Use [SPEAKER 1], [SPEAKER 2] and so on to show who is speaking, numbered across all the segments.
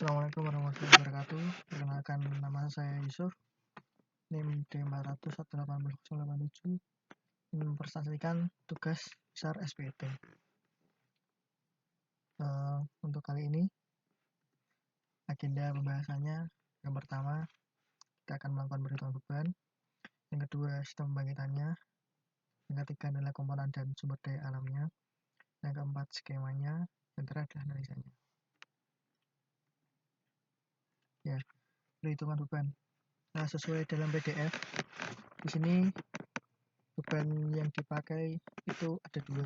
[SPEAKER 1] Assalamualaikum warahmatullahi wabarakatuh. Perkenalkan, nama saya Yusuf, NIM D400180087, ingin mempresentasikan tugas besar SPT. Untuk kali ini, agenda pembahasannya, yang pertama, kita akan melakukan perhitungan beban, yang kedua, sistem pembangkitannya, yang ketiga adalah komponen dan sumber daya alamnya, yang keempat, skemanya, yang terakhir analisanya. Ya, perhitungan beban. Nah, sesuai dalam PDF, di sini beban yang dipakai itu ada dua.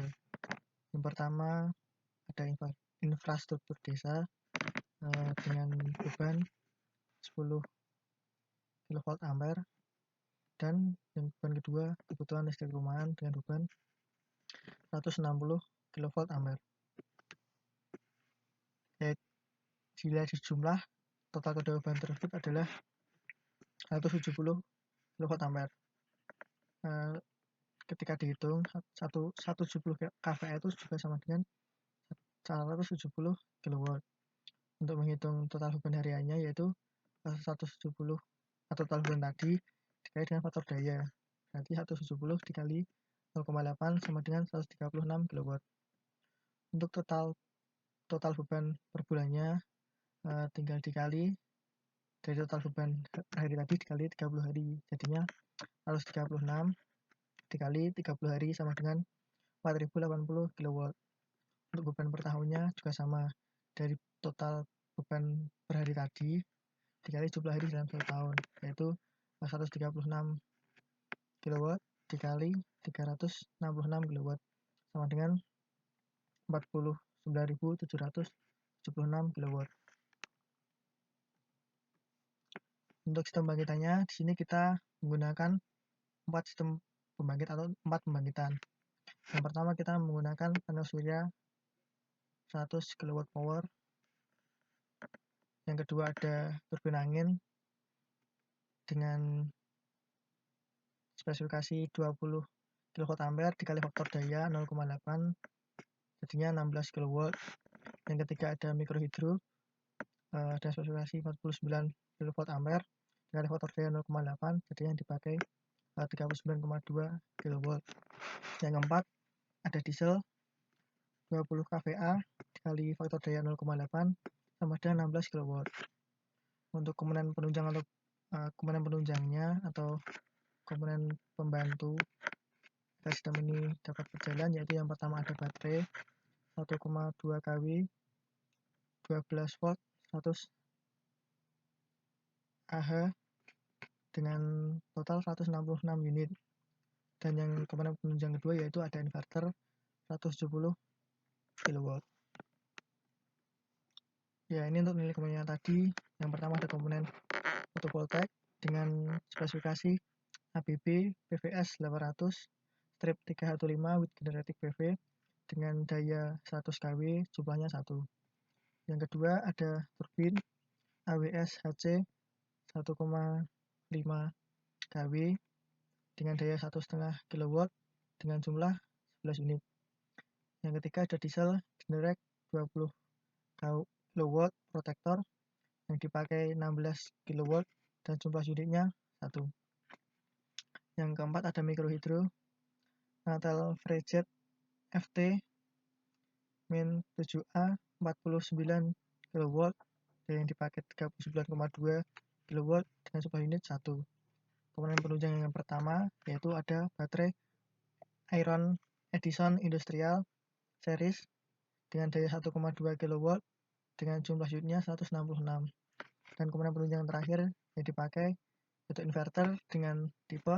[SPEAKER 1] Yang pertama ada infrastruktur desa dengan beban 10 kV ampere, dan yang beban kedua kebutuhan listrik rumahan dengan beban 160 kV ampere. Bila di jumlah total kedua beban tersebut adalah 170 kV ampere. Ketika dihitung 170 kVA itu juga sama dengan 170 kW. Untuk menghitung total beban hariannya yaitu 170 atau total beban tadi dikali dengan faktor daya, berarti 170 dikali 0,8 sama dengan 136 kW. Untuk total beban per bulannya tinggal dikali dari total beban hari tadi dikali 30 hari, jadinya 136 dikali 30 hari sama dengan 4080 kW. Untuk beban per tahunnya juga sama, dari total beban per hari tadi dikali jumlah hari dalam 1 tahun, yaitu 136 kW dikali 366 kW sama dengan 49.776 kW. Untuk sistem pembangkitannya, di sini kita menggunakan 4 sistem pembangkit atau 4 pembangkitan. Yang pertama kita menggunakan panel surya 100 kW power. Yang kedua ada turbin angin dengan spesifikasi 20 kV ampere dikali faktor daya 0,8 jadinya 16 kW. Yang ketiga ada mikrohidro dan spesifikasi 49 kV ampere dikali faktor daya 0,8 jadinya dipakai 39,2 kW. Yang keempat ada diesel 20 kVA dikali faktor daya 0,8 sama dengan 16 kW. Untuk komponen penunjang atau komponen penunjangnya atau komponen pembantu agar sistem ini dapat berjalan, yaitu yang pertama ada baterai 1,2 kW 12 volt 100 Ah dengan total 166 unit, dan yang komponen penunjang kedua yaitu ada inverter 170 kW. Ya, ini untuk nilai komponennya tadi. Yang pertama ada komponen fotovoltaik dengan spesifikasi ABB PVS 800 strip 315 with generating PV dengan daya 100 kW, jumlahnya 1. Yang kedua ada turbin AWS HC 1,5 kW dengan daya 1,5 kW dengan jumlah 11 unit. Yang ketiga ada diesel Generac 20 kW protektor yang dipakai 16 kW dan jumlah unitnya 1. Yang keempat ada mikrohidro Natal Freejet FT Min 7A 49 kW yang dipakai 39,2 kW dengan jumlah unit 1. Komponen penunjang yang pertama yaitu ada baterai Iron Edison Industrial Series dengan daya 1,2 kW dengan jumlah unitnya 166. Dan komponen penunjang terakhir yang dipakai yaitu inverter dengan tipe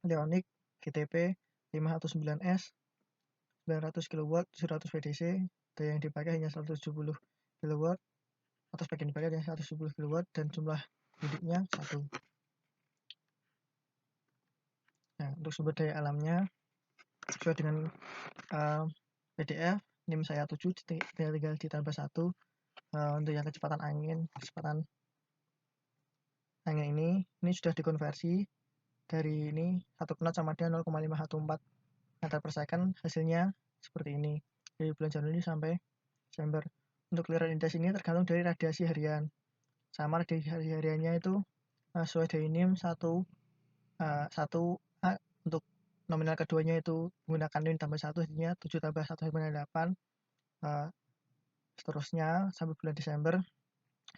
[SPEAKER 1] Leonic GTP 509S 900 kW 700 VDC, daya yang dipakai hanya 170 kW atau spek yang dipakai hanya 170 kW dan jumlah unitnya 1. Nah, untuk sumber daya alamnya sesuai dengan PDF NIM saya 7 tinggal ditambah 1. Untuk yang kecepatan angin ini sudah dikonversi dari ini 1 knot sama dengan 0,514 meter per second. Hasilnya seperti ini dari bulan Januari sampai Desember. untuk clearance index ini tergantung dari radiasi harian. Sama radiasi hariannya itu sesuai dari NIM 1 untuk nominal keduanya itu menggunakan NIM tambah 1, jadinya 7 tambah 1,8, seterusnya sampai bulan Desember,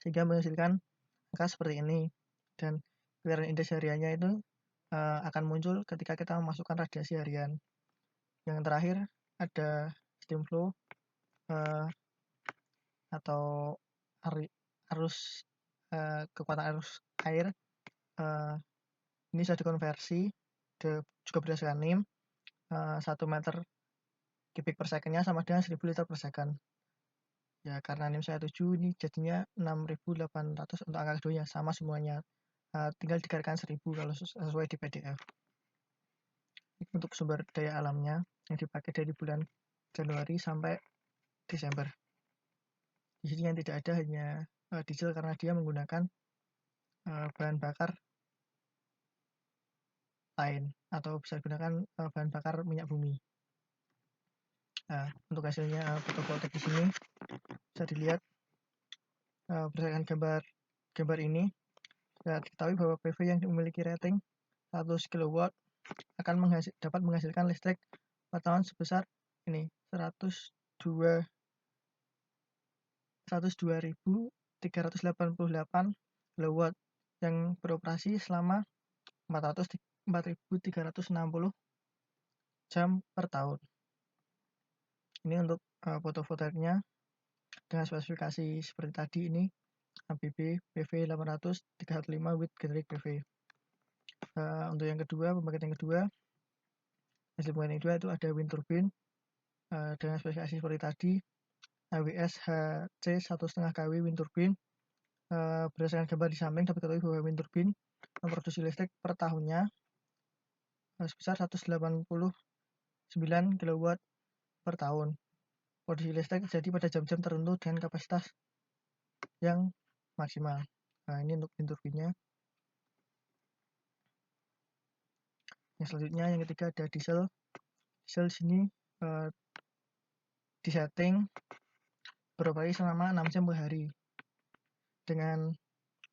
[SPEAKER 1] sehingga menghasilkan angka seperti ini. Dan clearance index hariannya itu akan muncul ketika kita memasukkan radiasi harian. Yang terakhir ada steam flow atau arus kekuatan arus air. Ini sudah dikonversi juga berdasarkan NIM. 1 meter kubik per second-nya sama dengan 1000 liter per second. Ya, karena NIM saya 7, ini jadinya 6.800 untuk angka keduanya, sama semuanya. Tinggal dikalikan 1000 kalau sesuai di PDF. Untuk sumber daya alamnya yang dipakai dari bulan Januari sampai Desember. Di sini yang tidak ada hanya diesel karena dia menggunakan bahan bakar lain atau bisa digunakan bahan bakar minyak bumi. Untuk hasilnya fotovoltaik di sini bisa dilihat berdasarkan gambar ini. Kita ketahui bahwa PV yang memiliki rating 100 kW akan dapat menghasilkan listrik per tahun sebesar ini 102.388 kW yang beroperasi selama 4.360 jam per tahun. Ini untuk fotovoltaiknya dengan spesifikasi seperti tadi ini ABB PV 800 315 with generic PV. Untuk yang kedua, pembangkit yang kedua, hasil pembangkit yang kedua itu ada wind turbine dengan spesifikasi seperti tadi AWS HC 1,5 kW wind turbine. Berdasarkan gambar di samping dapat diketahui bahwa wind turbine memproduksi listrik per tahunnya sebesar 189 kW per tahun. Produksi listrik terjadi pada jam-jam tertentu dengan kapasitas yang maksimal. Ini untuk wind turbine-nya. Yang selanjutnya, yang ketiga ada diesel. Diesel sini disetting beroperasi selama 6 jam per hari dengan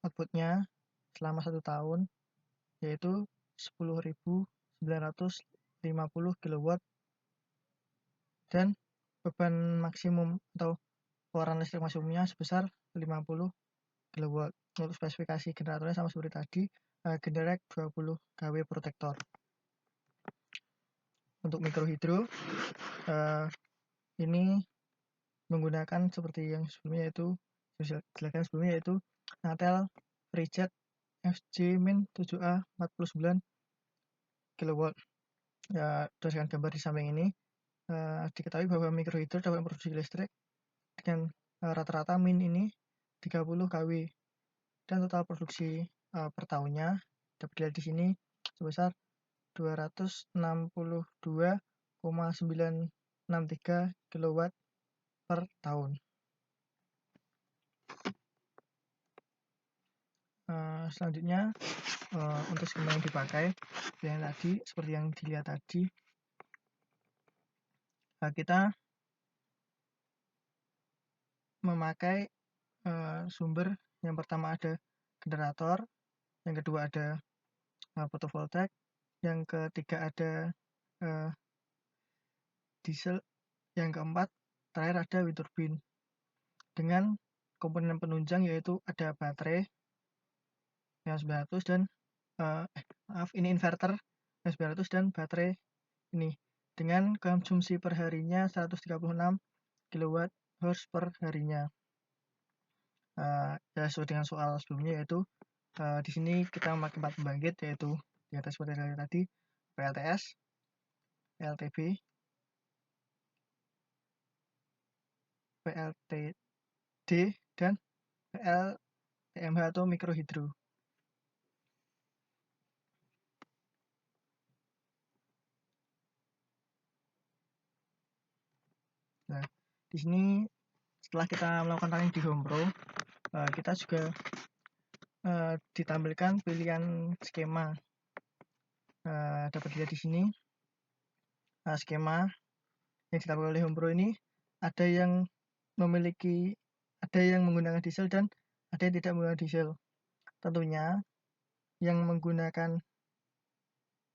[SPEAKER 1] outputnya selama 1 tahun yaitu 10.950 kW dan beban maksimum atau keluaran listrik maksimumnya sebesar 50 kW. Untuk spesifikasi generatornya sama seperti tadi, Generac 20 kW protektor. Untuk mikrohidro ini menggunakan seperti yang sebelumnya yaitu Natel FreeJet FJ-7A 49 kW. Berdasarkan gambar di samping ini diketahui bahwa mikrohidro dapat memproduksi listrik dengan rata-rata min ini 30 kW dan total produksi per tahunnya dapat dilihat di sini sebesar 262,963 kW per tahun. Selanjutnya untuk skema yang dipakai yang tadi seperti yang dilihat tadi, kita memakai sumber yang pertama ada generator, yang kedua ada fotovoltaik, yang ketiga ada diesel, yang keempat terakhir ada wind turbine dengan komponen penunjang yaitu ada baterai yang 900 dan ini inverter yang 900 dan baterai ini dengan konsumsi per harinya 136 kWh per harinya. Ya sesuai dengan soal sebelumnya yaitu di sini kita memakai 4 pembangkit yaitu di atas seperti tadi PLTS, PLTB, PLTD dan PLTMH atau mikrohidro. Nah, di sini setelah kita melakukan running di HomePro, kita juga ditampilkan pilihan skema. Dapat dilihat di sini skema yang ditampilkan oleh HomePro ini ada yang memiliki ada yang menggunakan diesel dan ada yang tidak menggunakan diesel. Tentunya yang menggunakan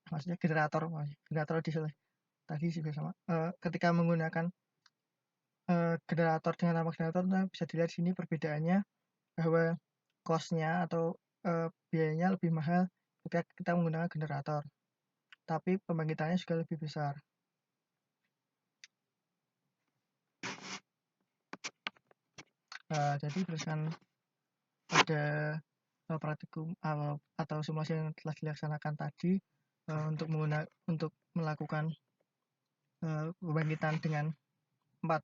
[SPEAKER 1] maksudnya generator diesel tadi juga sama. Ketika menggunakan generator dengan nama generator, bisa dilihat di sini perbedaannya bahwa cost-nya atau biayanya lebih mahal ketika kita menggunakan generator, tapi pembangkitannya juga lebih besar. Jadi berdasarkan pada praktikum atau simulasi yang telah dilaksanakan tadi, untuk melakukan pembangkitan dengan 4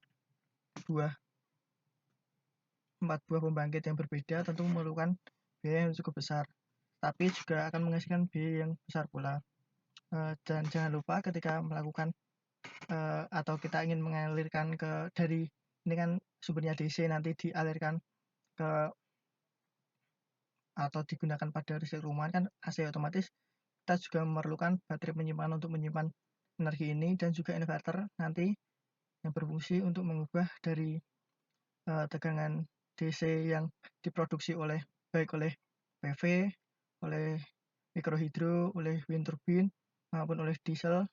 [SPEAKER 1] buah pembangkit yang berbeda tentu memerlukan biaya yang cukup besar, tapi juga akan menghasilkan biaya yang besar pula. Dan jangan lupa ketika melakukan atau kita ingin mengalirkan dari ini kan sumbernya DC nanti dialirkan ke atau digunakan pada listrik rumahan kan AC, otomatis kita juga memerlukan baterai penyimpanan untuk menyimpan energi ini, dan juga inverter nanti yang berfungsi untuk mengubah dari tegangan DC yang diproduksi baik oleh PV, oleh mikrohidro, oleh wind turbine maupun oleh diesel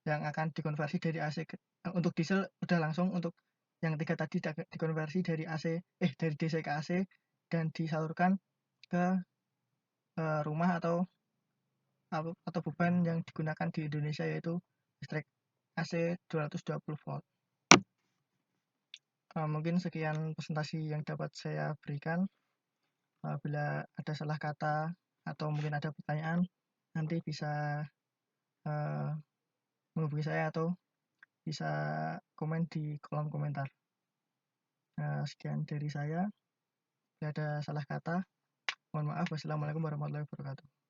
[SPEAKER 1] yang akan dikonversi dari AC untuk diesel udah langsung, untuk yang 3 tadi dikonversi dari dari DC ke AC dan disalurkan ke rumah atau beban yang digunakan di Indonesia, yaitu listrik AC 220 volt. Mungkin sekian presentasi yang dapat saya berikan. Bila ada salah kata atau mungkin ada pertanyaan, nanti bisa menghubungi saya atau bisa komen di kolom komentar. Sekian dari saya. Bila ada salah kata, mohon maaf. Wassalamualaikum warahmatullahi wabarakatuh.